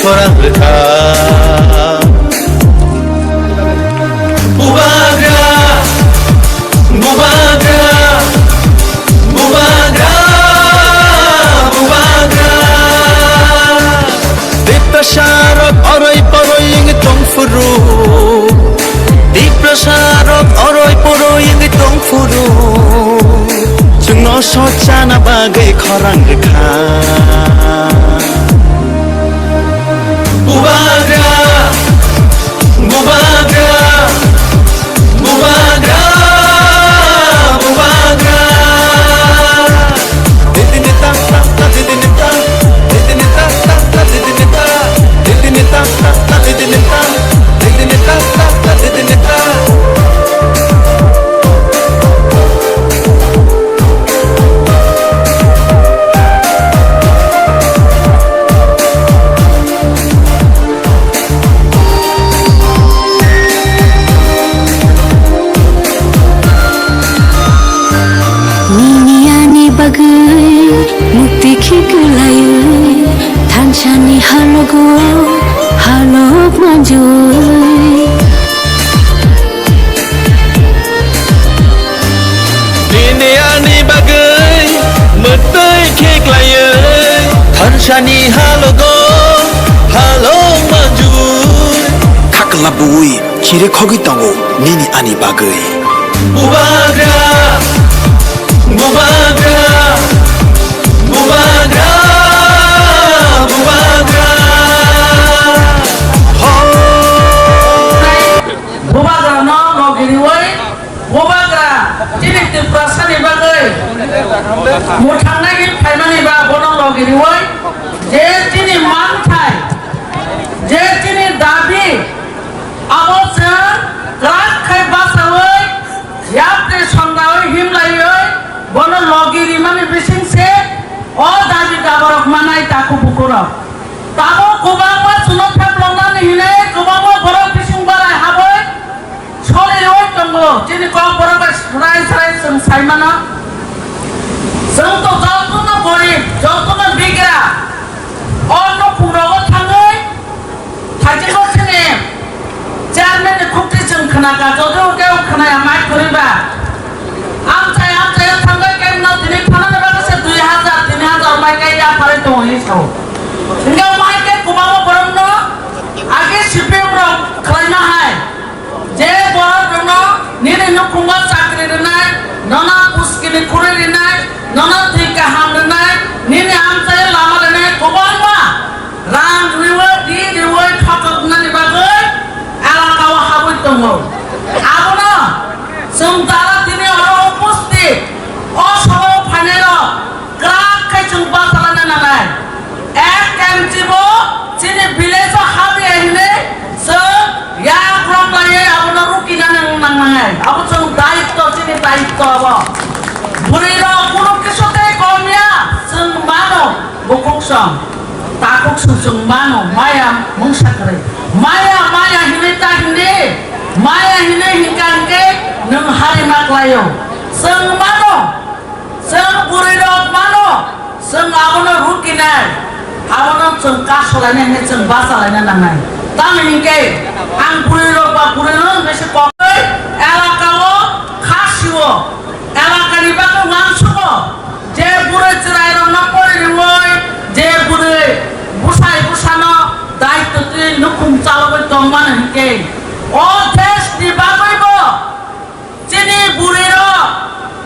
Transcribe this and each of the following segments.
Korang berkah Bubagra Bubagra Bubagra Bubagra Diprasarok oroy poroy yang itong furu Diprasarok oroy poroy yang itong furu Jengno socana bagai korang berkah Bubagra, Bubagra, Bubagra, Bubagra. Didinita, didinita, didinita, didinita, didinita, didinita, didinita, didinita. Mukti khiglayu thanchani halogo halok manjoy Diniani bagai mukti khiglayu thanchani halogo halok manjoy Kaklabui kire khogitango nini ani bagai Bubagra Bubagra Bubagra Bubagra Bubagra no logiri woi Bubagra jini tiprasani bagai muthangna gi phaimani ba bono logiri woi je jini manthai je jini dabi abose rak khai basawoi yapte songdawoi himlaioi bono logiri mani bisingse o dabi dabarok manai taku bukurok tabo kubangma suno pheblongna hine kubangma borok bising barai haboi soli oi tongo jini kong borok sarai sarai sung saimana sung to jaltono gorib jaltono bigra ono purogo thangoi thajiko sine chairman khukti sung khanaka jodo ke khanaya mai khoriba amchai thangai kem na dini phana ba se 2000 3000 mai kai ya pare to hi so singa mai ke kubama borom no age cpm ro khlaina hai je borom no nire no kunga chakri re nai nona puskini kure re nai nona thika ham re nai nire amchai lama re nai kubama ram riwa di riwa thakak na ni ba goi ala kawa habui tongo abona sumtara dini oro upasthit Assam final crack খাইছুং বাসালানা নালাই এক কেমচিব চিনি village হাবি আহিলে স ইয়া গ্রম লাইয়ে আপনা রুকিনা নাংনাঙাই আপচং দায়িত্ব চিনি দায়িত্ব আব বুড়ির কোনো কিছুতে কমিয়া जों মানো বুকুকসং তাকুকসং जों মানো মায়া মংসা করে মায়া মায়া হিনে তা হিনে মায়া হিনে হিকানকে নং হারি মাকলাयो जों मानो जों बुरैरक मानो जों आबनो रुकिनाय आबनो जों कासलायनाय जों बासालायना नांनाय तामिनके आं बुरैरक बा बुरैरक मेसे कय एलाकाओ खासिओ एलाकानि बाको मानसुको जे बुरै चिरायरक ना परिरिवय जे बुरै बुसाय बुसानो दायित्व तुइ नुखुम चालबाय दं मानो हिके ओ देश नि बागैबो जिनि बुरैरक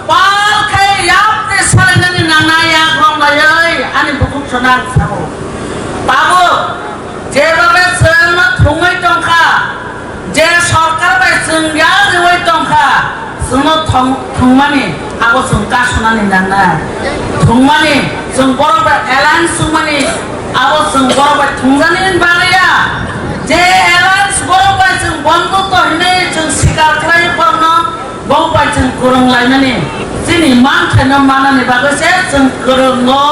पाल खाय यापते सालायनानै नांनाया ग्रंलायै आनि बुकुम सना साबो बाबु जेबाबे जों थुङै दंखा thongmani abo sung kasonani dana thongmani sung boroba alliance sungmani abo sung boroba thongjani bagaya je alliance boroba sung bondo to hine sung sikar khlai porno boroba sung kurang lainani jini man thana manani bagase sung kurang no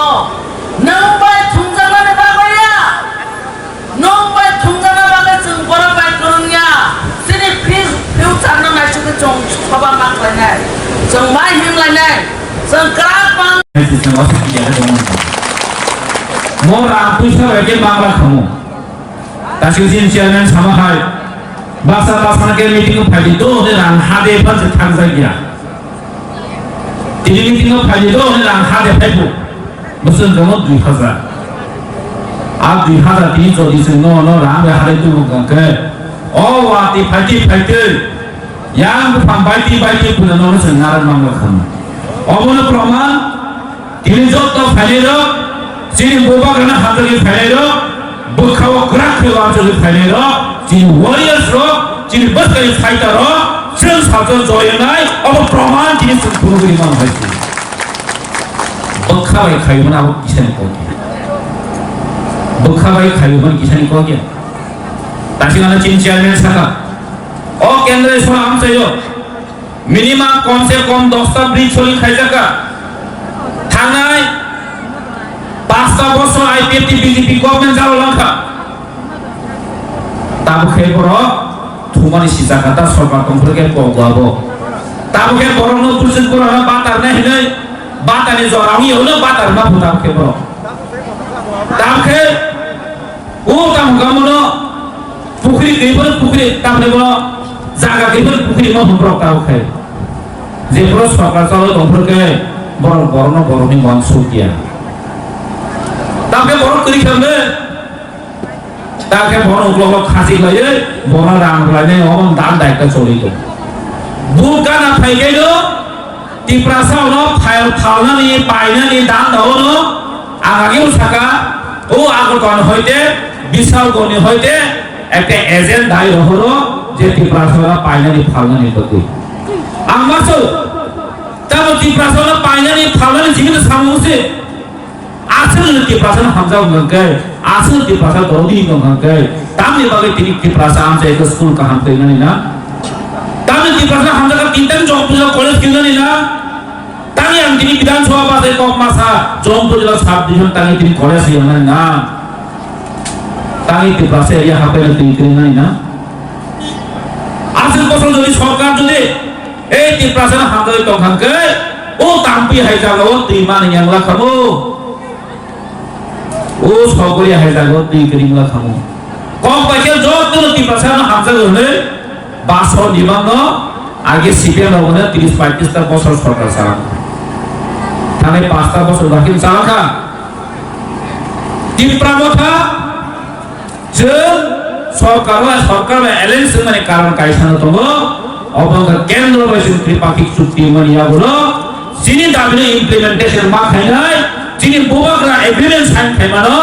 nang bai thongjani bagaya nong bai thongjani baga sung boroba kurangya jini future na mai sung chong baba mak lainai sung mai him lainai sung krapang Mora puisa lagi mangla kamu. Tasiusin chairman sama hai. Basa ke meeting phali do ne ran hade pan se thang jagya. Tili meeting phali do ne ran hade phaibu. Musun kamu 2000. Ab 2000 tin so dis no ran be hade tu ke. Oh wa ti phati yang pambai ti puna no se ngaran mangla kamu. Omono praman tili jot to phali do Jini boba karena hasil failero, bukhawa gerak keluar dari failero, jini warriors ro, jini bos kali fighter ro, jeng satu joyanai, apa praman jini sepuluh lima hari. Bukhawa kayu mana aku kisah ni kau dia. Bukhawa kayu mana kisah ni kau dia. Tapi kalau cincin ni sana, oh kendra itu am sayo, minimum konsep 10 bridge soli khajaga, tanai 5 বছর IPFT BJP government যাও লঙ্কা তাবুকে বড় থুমানি সিজাকাতা সরকার কমফরকে পগাবো তাবুকে বড় ন পুরসন করে বাতার না হিলে বাতারে জরামি হলো বাতার না ফুটাবকে বড় তাবকে ও তামগামনো পুকুরি গইবর পুকুরি তামনে বড় জায়গা গইবর পুকুরি ন হুমরক তাবকে যে বড় সরকার চালো কমফরকে বড় ন বড়নি মনসু দিয়া তাকে বড় করি খাবে তাকে বড় লোক খাসি লয়ে বড় রাম লাইনে অন দান দায়িত্ব চলিত বুকা না ফাই গেল টিপ্রাসাও ন ফাইল ফালনা নি পাইনা নি দান দাও ন আগেও থাকা ও আগতন হইতে বিশাল গনি হইতে একটা এজেন্ট দাই হলো যে টিপ্রাসাও পাইনা নি ফালনা নি কই আমাসো তবে টিপ্রাসাও পাইনা নি ফালনা নি জীবিত সামুসে asal di perasaan hamzah ngangkai, asal di perasaan korodi ngangkai. Kami bagi di perasaan saya ke sekolah ke hamzah ini na. Kami di perasaan hamzah ke tintan jom punya kolej kita ini na. Kami yang di bidang soal bahasa kok masa jom punya subdivision kami di kolej ini na. Kami di perasaan ya apa yang di ini na. Asal kosong jadi sorkan jadi, di perasaan hamzah itu ngangkai. Oh tampi hai jaga oh terima nih yang lah kamu. ও সকলে হাইজাগো দুই করিমলা খামু কম পাইছে যত নতি পাছান হামজা হলে বাস নিবান আগে CPM হবে 30 35টা বছর সরকার চালান তাহলে 5টা বছর বাকি চালাকা টিপ্রামথা যে সরকার এলায়েন্স মানে কারণ কাইছানো তো অবঙ্গ কেন্দ্র বৈশ্বিক ত্রিপাক্ষিক চুক্তি মানিয়া বলো যিনি দাবিনে ইমপ্লিমেন্টেশন মা খাইনাই যিনি বোবাকরা এগ্রিমেন্ট সাইন খাইমানো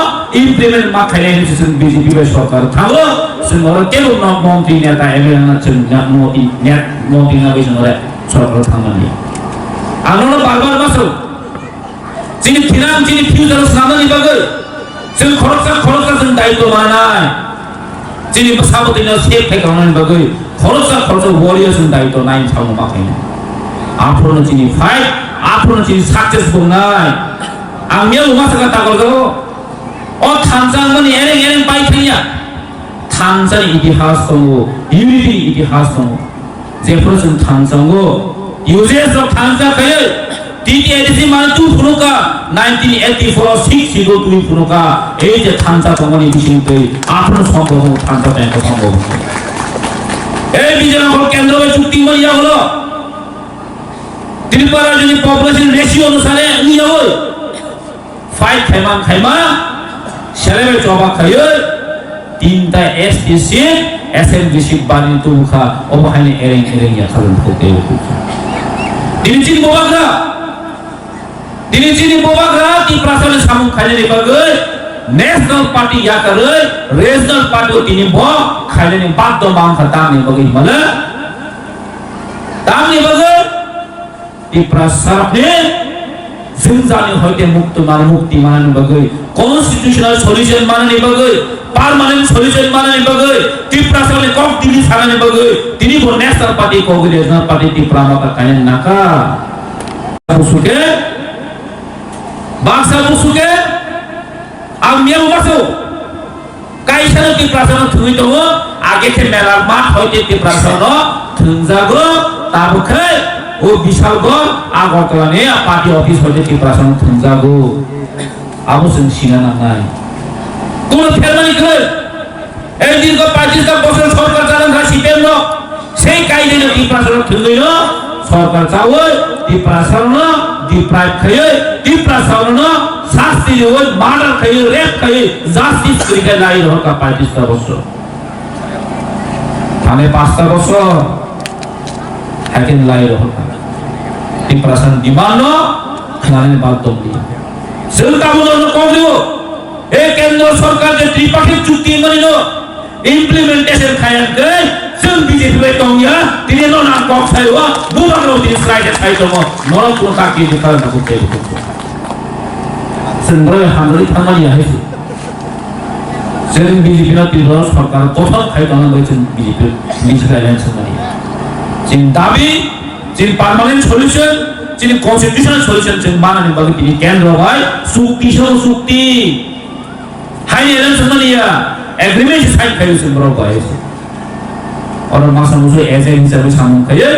ইমপ্লিমেন্ট মা খাইলে নিছেন বিজেপি সরকার থাকো সুন্দর কেউ মন্ত্রী নেতা এমএলএ আছেন মোদি নেট মোদি না বিজনরে সরকার থামানি আনন্দ বারবার মাসো যিনি ফিনান্স যিনি ফিউচার সামনে বাগে যিনি খরচা দায়িত্ব মানায় যিনি সাবদিন সেফ থেকে অনলাইন বাগে খরচা ওয়ারিয়ার্স দায়িত্ব নাই সামনে মা খাইনা আপনারা যিনি ফাইট আপনারা যিনি সাকসেসফুল নাই आंनिया उमा सका तागो ओ थानसांगनि एरें बाय थाया थानसानि इतिहास दङ यूनिटी इतिहास दङ जेफोर जों थानसांगो यूजेस अफ थानसा खायो टीटीएडीसी मान तु फुनुका 1984 602 फुनुका এই যে थानसा दङनि बिसिंते आपन সম্ভব थानसा ব্যাংক সম্ভব এই বিজয়নগর কেন্দ্র চুক্তি মরিয়া হলো ত্রিপুরা যদি পপুলেশন রেশিও অনুসারে নিয়ে হয় Fight খাইমা সেলেবে জবা খাইয়ে তিনটা এসটিসি এসএমডিসি বানি তুখা ওবাহানি এরেং ইয়া খালন করতে দিনি বোবাগরা কি প্রাসালে সামু খাইলে বাগে ন্যাশনাল পার্টি ইয়া করে রিজনাল পার্টি তিনি ব খাইলে বাদ্য মাং খাতা নি বাগে মানে তামনি বাগে ত্রিপুরা সারনে জিনজানি হইতে মুক্তি মানানি বাগৈ কনস্টিটিউশনাল সলিউশন মানানি বাগৈ পার্মানেন্ট সলিউশন মানানি বাগৈ ত্রিপুরা সারনে কক দিলি সারানি বাগৈ তিনি বো ন্যাশনাল পার্টি কগৈ ন্যাশনাল পার্টি ত্রিপুরা মাকা কায়েন নাকা বুসুকে বাক্সা বুসুকে আমিয়াও বাসো কাইসানো ত্রিপুরা সারন থুই দङ আগে তে মেলার মাঠ হইতে ত্রিপুরা সারন থুনজাগো তাবুখে ও বিশাল গড় আগরতলা নে পার্টি অফিস হইতে ত্রিপুরা সারন থুনজাগো আবু जों সিনানা নাই কোন ফেরমানি করে এই দীর্ঘ 25 বছর সরকার চালান সিপিএম সেই কাইদেনে ত্রিপুরা সারন থুনইল সরকার চাও ত্রিপুরা সারন ডিপ্রাইভ খায় ত্রিপুরা সারন শাস্তি ওই মার্ডার খায় রেপ খায় জাস্টিস করিকে লাই রহকা 25 বছর থানে 5 বছর একদিন লাই রহকা ত্রিপুরা সারন ডিমান্ড খানে বাধ্য দি সেলকাবুন করিও এই কেন্দ্র সরকার যে ত্রিপাক্ষিক চুক্তি মানিল ইমপ্লিমেন্টেশন খায়ান কে जों বিজেপি বে তংয়া তিনি নো না কক ছাইওয়া বুবানো দি স্লাইডে ছাইতম নরম কোন কাকি দিকাল না করতে সেন্দ্রয় হামরি থামানি আইছে जों বিজেপি না ত্রিপুরা সরকার প্রথম খাইতানো হয়েছে বিজেপি মিছিল অ্যালায়েন্স মানি जों দাবি जों পার্মানেন্ট সলিউশন जों কনস্টিটিউশনাল সলিউশন जों মানানি বাকি তিনি কেন্দ্র ভাই চুক্তি হাই অ্যালায়েন্স মানিয়া এগ্রিমেন্ট সাইন খাইছে বড় পাইছে और मासा मुझे ऐसे हिसाब से सामने कहे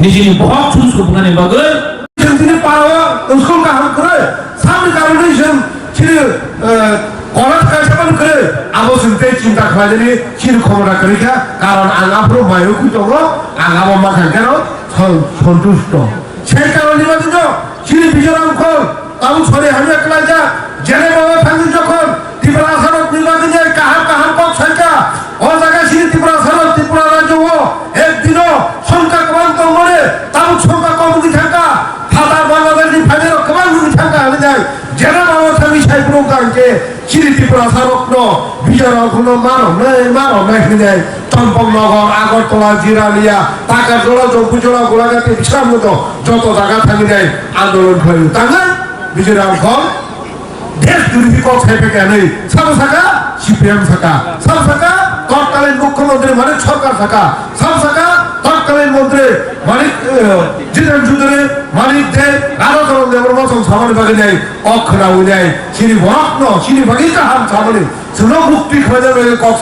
निजी बहुत चूज को बनाने बगैर जिन्हें पावा उसको काम करे सामने कारण जन चिर कॉलेज का सेवन करे अब सुनते चिंता खाने चिर खबर करे क्या कारण आंगा प्रो मायो कुछ होगा आंगा मम्मा खाने रो संतुष्ट छह कारण निवास जो चिर बिजराम को अब छोरे हमें अकेला जा जने बाबा फंक्शन जो को त्रिपुरा सरक निवास जो कहाँ को छक्का और जगह चिर त्रिपुरा सरक त्रिपुरा राज्य वो एक दिनों संख्या कमान तो मरे तब संख्या कम नहीं थका थाता बांग्लादेश की फैले रो कमान नहीं थका हमें जाए जने बाबा थमी शायद प्रोग्राम के चिर त्रिपुरा सरक नो बिजराम को नो मारो नहीं फिर जाए तंपम नगर আগরতলা জিরালিয়া টাকা জোড়া জম্পুজোড়া গোলাঘাটে বিশাল মতো যত জায়গা থাকি যায় আন্দোলন হয় তাঙ্গা বিজরাম ঘর দেশ জুড়ে কত ছাইপে কেন সব থাকা সিপিএম থাকা সব থাকা তৎকালীন মুখ্যমন্ত্রী মানিক সরকার থাকা সব থাকা তৎকালীন মন্ত্রী মানিক জিতেন চৌধুরী মানিক দে রাধাচরণ দেবের মতন সামনে বাগে যায় অক্ষরা হয়ে যায় সিনি ভরক ন সিনি বাগিকা হাম সামনে শুনো মুক্তি খোঁজা কক